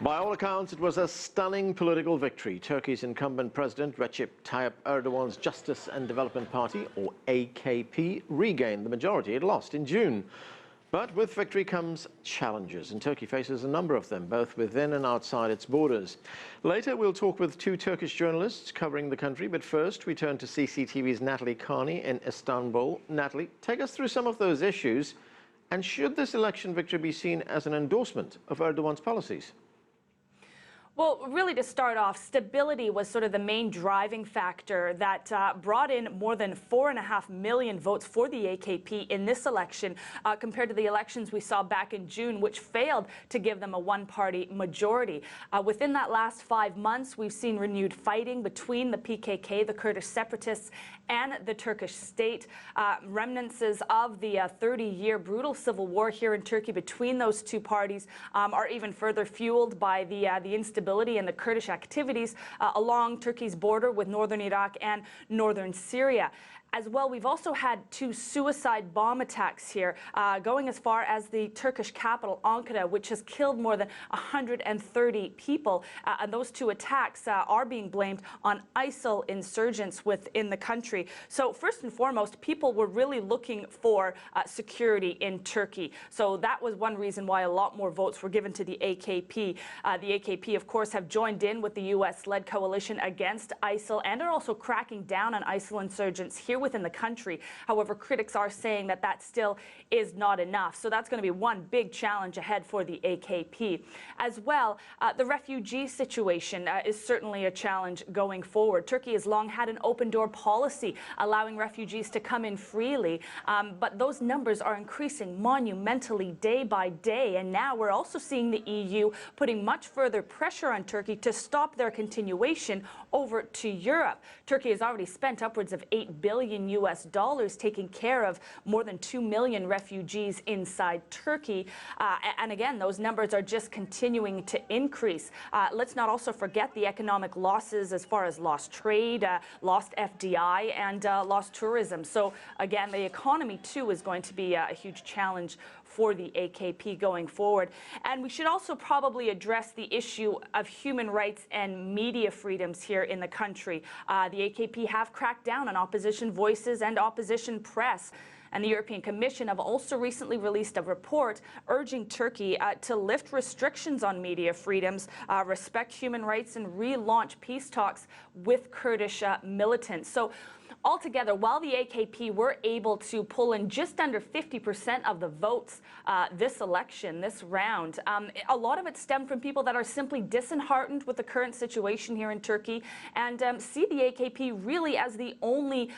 By all accounts, it was a stunning political victory. Turkey's incumbent President Recep Tayyip Erdogan's Justice and Development Party, or AKP, regained the majority it lost in June. But with victory comes challenges, and Turkey faces a number of them, both within and outside its borders. Later, we'll talk with two Turkish journalists covering the country, but first we turn to CCTV's Natalie Carney in Istanbul. Natalie, take us through some of those issues, and should this election victory be seen as an endorsement of Erdogan's policies? Well, really, to start off, stability was sort of the main driving factor that brought in more than 4.5 million votes for the AKP in this election, compared to the elections we saw back in June, which failed to give them a one-party majority. Within that last 5 months, we've seen renewed fighting between the PKK, the Kurdish separatists, and the Turkish state. Remnants of the 30-year brutal civil war here in Turkey between those two parties are even further fueled by the instability and the Kurdish activities along Turkey's border with northern Iraq and northern Syria. As well, we've also had 2 suicide bomb attacks here, going as far as the Turkish capital, Ankara, which has killed more than 130 people. And those 2 attacks are being blamed on ISIL insurgents within the country. So first and foremost, people were really looking for security in Turkey. So that was one reason why a lot more votes were given to the AKP. The AKP, of course, have joined in with the U.S.-led coalition against ISIL and are also cracking down on ISIL insurgents here within the country. However, critics are saying that that still is not enough. So that's going to be one big challenge ahead for the AKP. As well, the refugee situation is certainly a challenge going forward. Turkey has long had an open-door policy, allowing refugees to come in freely. But those numbers are increasing monumentally day by day. And now we're also seeing the EU putting much further pressure on Turkey to stop their continuation over to Europe. Turkey has already spent upwards of $8 billion taking care of more than 2 million refugees inside Turkey. And again, those numbers are just continuing to increase. Let's not also forget the economic losses as far as lost trade, lost FDI, and lost tourism. So again, the economy too is going to be a huge challenge for the AKP going forward. And we should also probably address the issue of human rights and media freedoms here in the country. The AKP have cracked down on opposition voices and opposition press. And the European Commission have also recently released a report urging Turkey to lift restrictions on media freedoms, respect human rights, and relaunch peace talks with Kurdish militants. So altogether, while the AKP were able to pull in just under 50% of the votes this election, this round, a lot of it stemmed from people that are simply disheartened with the current situation here in Turkey and see the AKP really as the only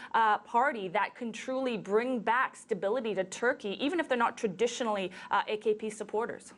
party that can truly bring back stability to Turkey, even if they're not traditionally AKP supporters.